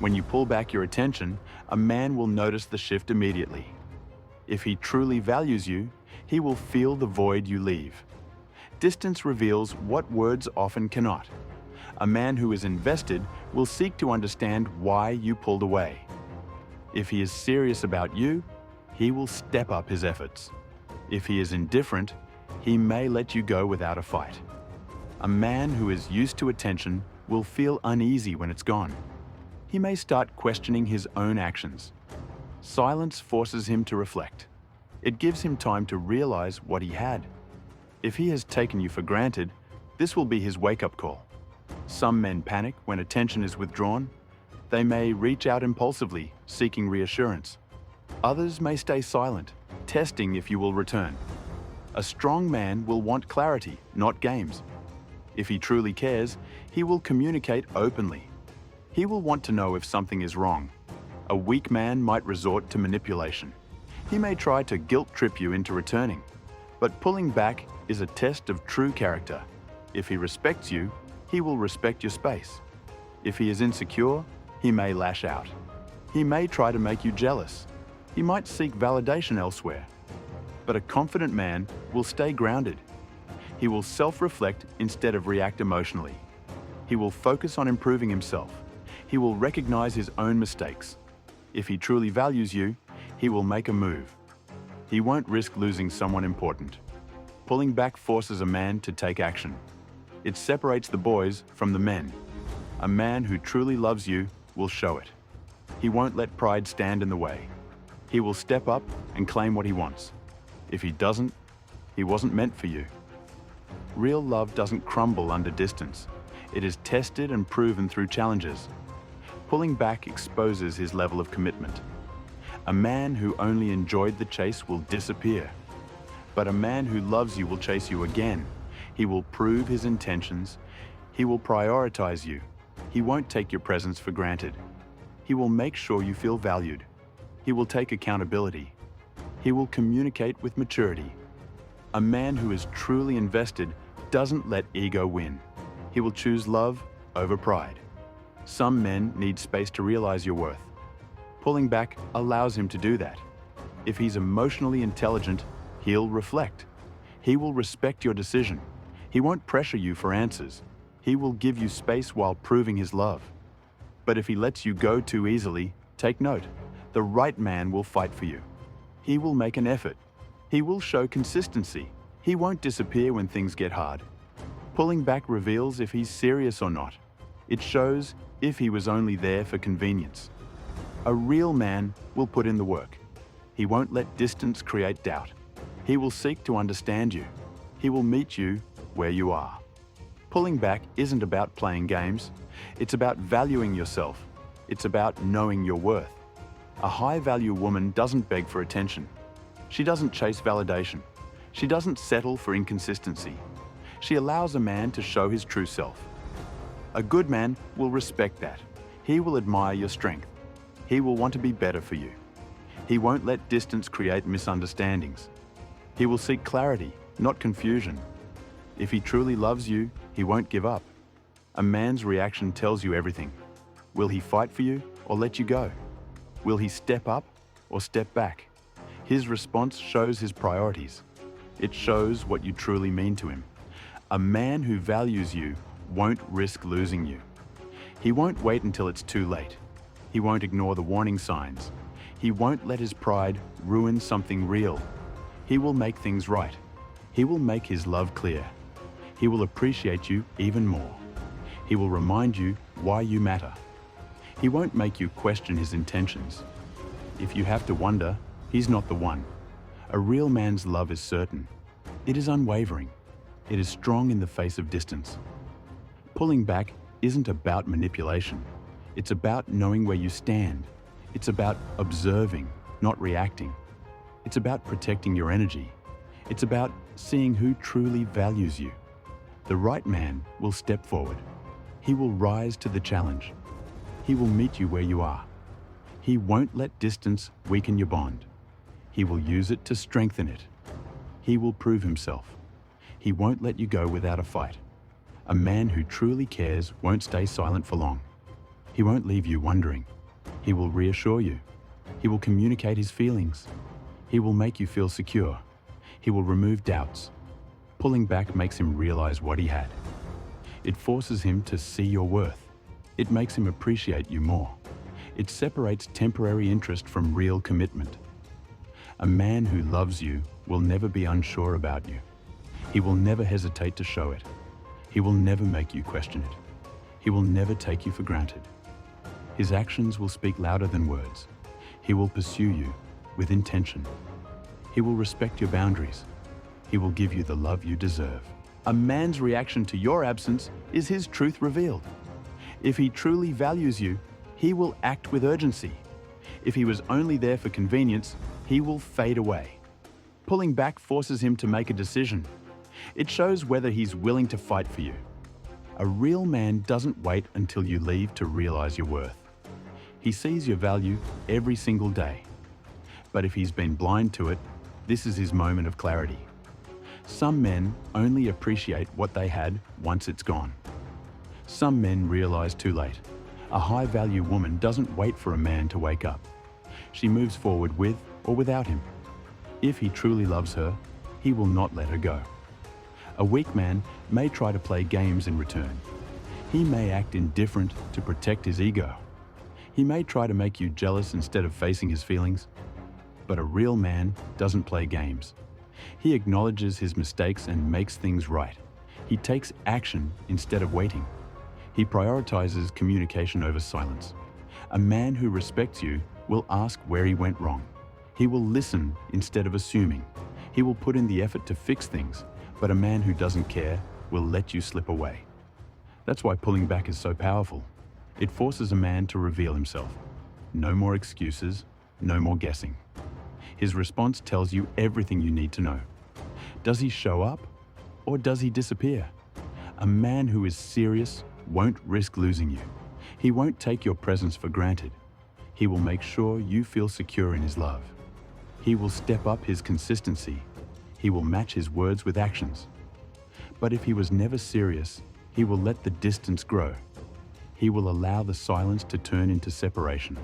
When you pull back your attention, a man will notice the shift immediately. If he truly values you, he will feel the void you leave. Distance reveals what words often cannot. A man who is invested will seek to understand why you pulled away. If he is serious about you, he will step up his efforts. If he is indifferent, he may let you go without a fight. A man who is used to attention will feel uneasy when it's gone. He may start questioning his own actions. Silence forces him to reflect. It gives him time to realize what he had. If he has taken you for granted, this will be his wake-up call. Some men panic when attention is withdrawn. They may reach out impulsively, seeking reassurance. Others may stay silent, testing if you will return. A strong man will want clarity, not games. If he truly cares, he will communicate openly. He will want to know if something is wrong. A weak man might resort to manipulation. He may try to guilt-trip you into returning. But pulling back is a test of true character. If he respects you, he will respect your space. If he is insecure, he may lash out. He may try to make you jealous. He might seek validation elsewhere. But a confident man will stay grounded. He will self-reflect instead of react emotionally. He will focus on improving himself. He will recognize his own mistakes. If he truly values you, he will make a move. He won't risk losing someone important. Pulling back forces a man to take action. It separates the boys from the men. A man who truly loves you will show it. He won't let pride stand in the way. He will step up and claim what he wants. If he doesn't, he wasn't meant for you. Real love doesn't crumble under distance. It is tested and proven through challenges. Pulling back exposes his level of commitment. A man who only enjoyed the chase will disappear. But a man who loves you will chase you again. He will prove his intentions. He will prioritize you. He won't take your presence for granted. He will make sure you feel valued. He will take accountability. He will communicate with maturity. A man who is truly invested doesn't let ego win. He will choose love over pride. Some men need space to realize your worth. Pulling back allows him to do that. If he's emotionally intelligent, he'll reflect. He will respect your decision. He won't pressure you for answers. He will give you space while proving his love. But if he lets you go too easily, take note. The right man will fight for you. He will make an effort. He will show consistency. He won't disappear when things get hard. Pulling back reveals if he's serious or not. It shows if he was only there for convenience. A real man will put in the work. He won't let distance create doubt. He will seek to understand you. He will meet you where you are. Pulling back isn't about playing games. It's about valuing yourself. It's about knowing your worth. A high-value woman doesn't beg for attention. She doesn't chase validation. She doesn't settle for inconsistency. She allows a man to show his true self. A good man will respect that. He will admire your strength. He will want to be better for you. He won't let distance create misunderstandings. He will seek clarity, not confusion. If he truly loves you, he won't give up. A man's reaction tells you everything. Will he fight for you or let you go? Will he step up or step back? His response shows his priorities. It shows what you truly mean to him. A man who values you won't risk losing you. He won't wait until it's too late. He won't ignore the warning signs. He won't let his pride ruin something real. He will make things right. He will make his love clear. He will appreciate you even more. He will remind you why you matter. He won't make you question his intentions. If you have to wonder, he's not the one. A real man's love is certain. It is unwavering. It is strong in the face of distance. Pulling back isn't about manipulation. It's about knowing where you stand. It's about observing, not reacting. It's about protecting your energy. It's about seeing who truly values you. The right man will step forward. He will rise to the challenge. He will meet you where you are. He won't let distance weaken your bond. He will use it to strengthen it. He will prove himself. He won't let you go without a fight. A man who truly cares won't stay silent for long. He won't leave you wondering. He will reassure you. He will communicate his feelings. He will make you feel secure. He will remove doubts. Pulling back makes him realize what he had. It forces him to see your worth. It makes him appreciate you more. It separates temporary interest from real commitment. A man who loves you will never be unsure about you. He will never hesitate to show it. He will never make you question it. He will never take you for granted. His actions will speak louder than words. He will pursue you with intention. He will respect your boundaries. He will give you the love you deserve. A man's reaction to your absence is his truth revealed. If he truly values you, he will act with urgency. If he was only there for convenience, he will fade away. Pulling back forces him to make a decision. It shows whether he's willing to fight for you. A real man doesn't wait until you leave to realize your worth. He sees your value every single day. But if he's been blind to it, this is his moment of clarity. Some men only appreciate what they had once it's gone. Some men realize too late. A high-value woman doesn't wait for a man to wake up. She moves forward with or without him. If he truly loves her, he will not let her go. A weak man may try to play games in return. He may act indifferent to protect his ego. He may try to make you jealous instead of facing his feelings. But a real man doesn't play games. He acknowledges his mistakes and makes things right. He takes action instead of waiting. He prioritizes communication over silence. A man who respects you will ask where he went wrong. He will listen instead of assuming. He will put in the effort to fix things, but a man who doesn't care will let you slip away. That's why pulling back is so powerful. It forces a man to reveal himself. No more excuses, no more guessing. His response tells you everything you need to know. Does he show up or does he disappear? A man who is serious won't risk losing you. He won't take your presence for granted. He will make sure you feel secure in his love. He will step up his consistency. He will match his words with actions. But if he was never serious, he will let the distance grow. He will allow the silence to turn into separation.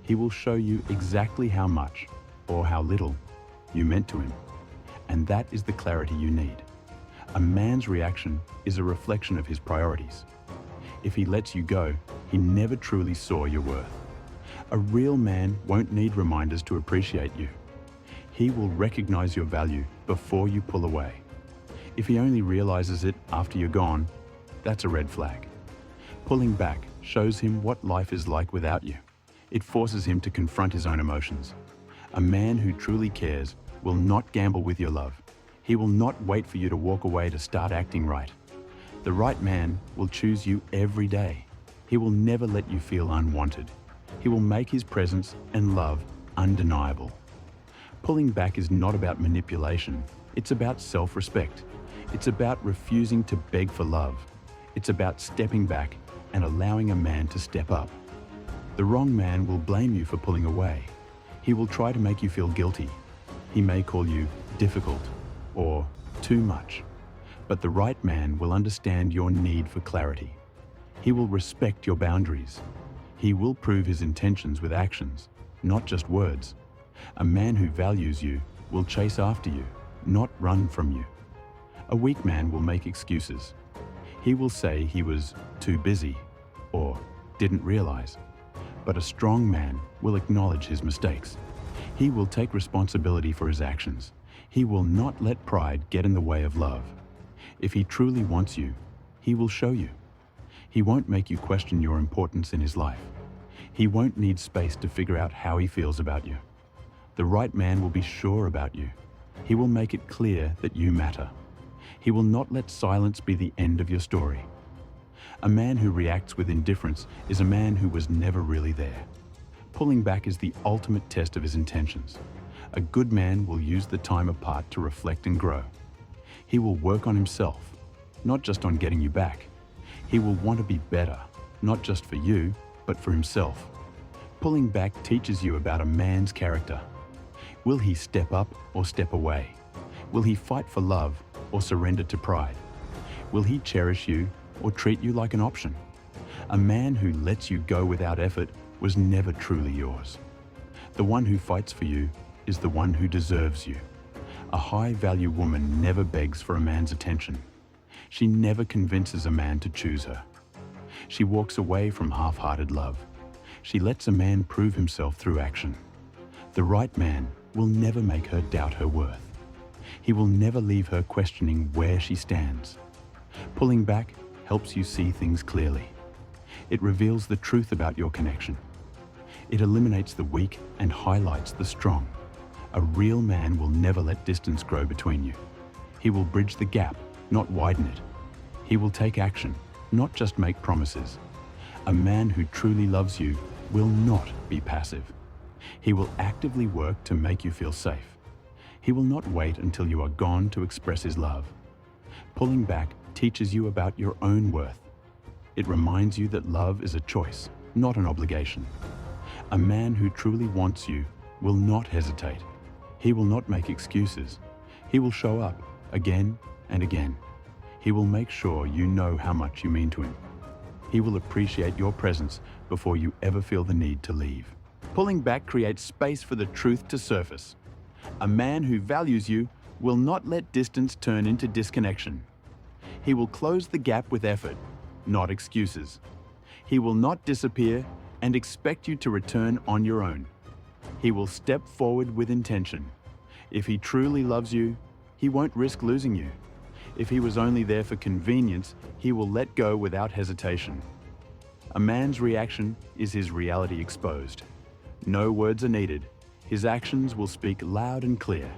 He will show you exactly how much or how little you meant to him. And that is the clarity you need. A man's reaction is a reflection of his priorities. If he lets you go, he never truly saw your worth. A real man won't need reminders to appreciate you. He will recognize your value before you pull away. If he only realizes it after you're gone, that's a red flag. Pulling back shows him what life is like without you. It forces him to confront his own emotions. A man who truly cares will not gamble with your love. He will not wait for you to walk away to start acting right. The right man will choose you every day. He will never let you feel unwanted. He will make his presence and love undeniable. Pulling back is not about manipulation. It's about self-respect. It's about refusing to beg for love. It's about stepping back and allowing a man to step up. The wrong man will blame you for pulling away. He will try to make you feel guilty. He may call you difficult or too much. But the right man will understand your need for clarity. He will respect your boundaries. He will prove his intentions with actions, not just words. A man who values you will chase after you, not run from you. A weak man will make excuses. He will say he was too busy or didn't realize. But a strong man will acknowledge his mistakes. He will take responsibility for his actions. He will not let pride get in the way of love. If he truly wants you, he will show you. He won't make you question your importance in his life. He won't need space to figure out how he feels about you. The right man will be sure about you. He will make it clear that you matter. He will not let silence be the end of your story. A man who reacts with indifference is a man who was never really there. Pulling back is the ultimate test of his intentions. A good man will use the time apart to reflect and grow. He will work on himself, not just on getting you back. He will want to be better, not just for you, but for himself. Pulling back teaches you about a man's character. Will he step up or step away? Will he fight for love or surrender to pride? Will he cherish you or treat you like an option? A man who lets you go without effort was never truly yours. The one who fights for you is the one who deserves you. A high-value woman never begs for a man's attention. She never convinces a man to choose her. She walks away from half-hearted love. She lets a man prove himself through action. The right man will never make her doubt her worth. He will never leave her questioning where she stands. Pulling back helps you see things clearly. It reveals the truth about your connection. It eliminates the weak and highlights the strong. A real man will never let distance grow between you. He will bridge the gap, not widen it. He will take action, not just make promises. A man who truly loves you will not be passive. He will actively work to make you feel safe. He will not wait until you are gone to express his love. Pulling back teaches you about your own worth. It reminds you that love is a choice, not an obligation. A man who truly wants you will not hesitate. He will not make excuses. He will show up again and again. He will make sure you know how much you mean to him. He will appreciate your presence before you ever feel the need to leave. Pulling back creates space for the truth to surface. A man who values you will not let distance turn into disconnection. He will close the gap with effort, not excuses. He will not disappear and expect you to return on your own. He will step forward with intention. If he truly loves you, he won't risk losing you. If he was only there for convenience, he will let go without hesitation. A man's reaction is his reality exposed. No words are needed. His actions will speak loud and clear.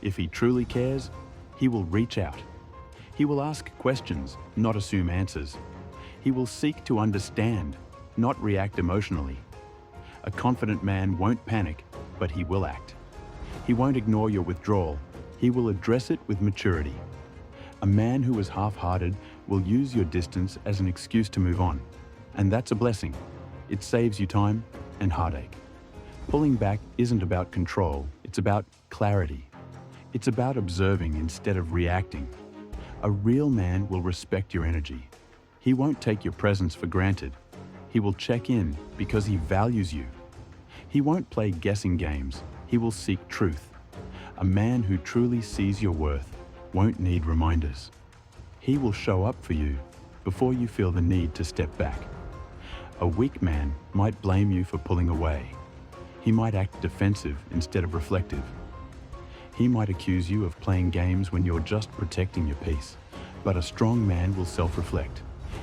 If he truly cares, he will reach out. He will ask questions, not assume answers. He will seek to understand, not react emotionally. A confident man won't panic, but he will act. He won't ignore your withdrawal. He will address it with maturity. A man who is half-hearted will use your distance as an excuse to move on. And that's a blessing. It saves you time and heartache. Pulling back isn't about control, it's about clarity. It's about observing instead of reacting. A real man will respect your energy. He won't take your presence for granted. He will check in because he values you. He won't play guessing games. He will seek truth. A man who truly sees your worth won't need reminders. He will show up for you before you feel the need to step back. A weak man might blame you for pulling away. He might act defensive instead of reflective. He might accuse you of playing games when you're just protecting your peace. But a strong man will self-reflect.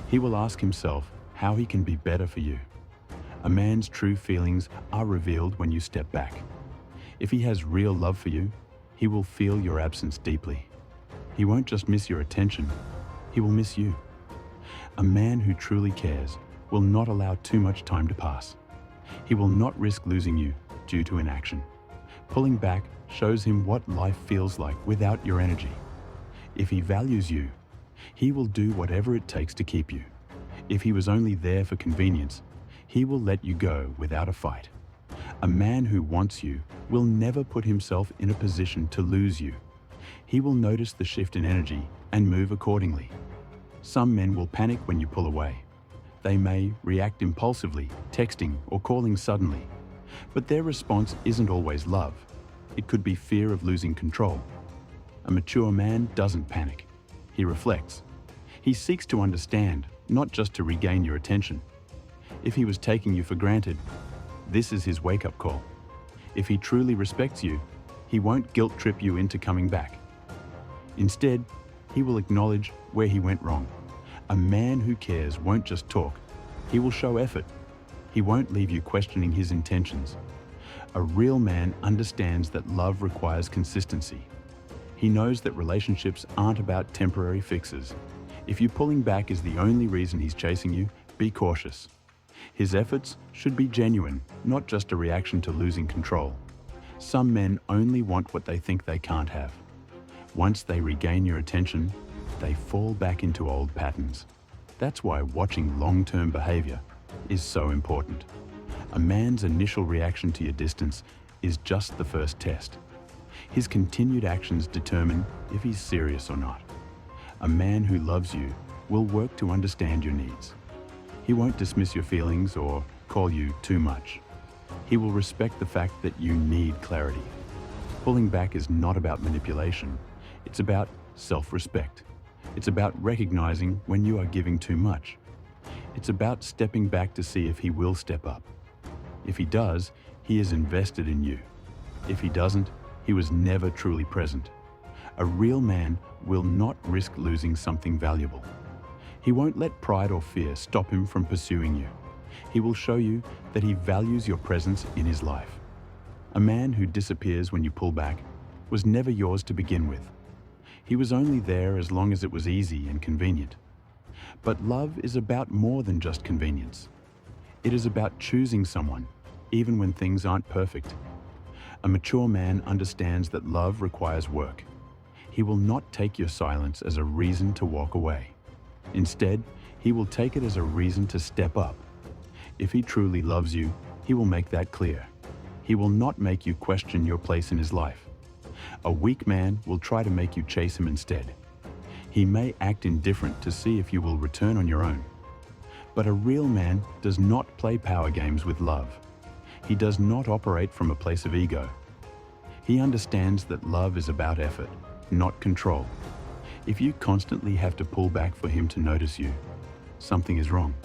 He will ask himself how he can be better for you. A man's true feelings are revealed when you step back. If he has real love for you, he will feel your absence deeply. He won't just miss your attention, he will miss you. A man who truly cares will not allow too much time to pass. He will not risk losing you due to inaction. Pulling back shows him what life feels like without your energy. If he values you, he will do whatever it takes to keep you. If he was only there for convenience, he will let you go without a fight. A man who wants you will never put himself in a position to lose you. He will notice the shift in energy and move accordingly. Some men will panic when you pull away. They may react impulsively, texting or calling suddenly. But their response isn't always love. It could be fear of losing control. A mature man doesn't panic. He reflects. He seeks to understand, not just to regain your attention. If he was taking you for granted, this is his wake-up call. If he truly respects you, he won't guilt-trip you into coming back. Instead, he will acknowledge where he went wrong. A man who cares won't just talk. He will show effort. He won't leave you questioning his intentions. A real man understands that love requires consistency. He knows that relationships aren't about temporary fixes. If you pulling back is the only reason he's chasing you, be cautious. His efforts should be genuine, not just a reaction to losing control. Some men only want what they think they can't have. Once they regain your attention, they fall back into old patterns. That's why watching long-term behavior is so important. A man's initial reaction to your distance is just the first test. His continued actions determine if he's serious or not. A man who loves you will work to understand your needs. He He won't dismiss your feelings or call you too much. He will respect the fact that you need clarity. Pulling back is not about manipulation. It's about self-respect. It's about recognizing when you are giving too much. It's about stepping back to see if he will step up. If he does, he is invested in you. If he doesn't, he was never truly present. A real man will not risk losing something valuable. He won't let pride or fear stop him from pursuing you. He will show you that he values your presence in his life. A man who disappears when you pull back was never yours to begin with. He was only there as long as it was easy and convenient. But love is about more than just convenience. It is about choosing someone, even when things aren't perfect. A mature man understands that love requires work. He will not take your silence as a reason to walk away. Instead, he will take it as a reason to step up. If he truly loves you, he will make that clear. He will not make you question your place in his life. A weak man will try to make you chase him instead. He may act indifferent to see if you will return on your own. But a real man does not play power games with love. He does not operate from a place of ego. He understands that love is about effort, not control. If you constantly have to pull back for him to notice you, something is wrong.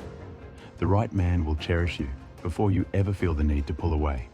The right man will cherish you before you ever feel the need to pull away.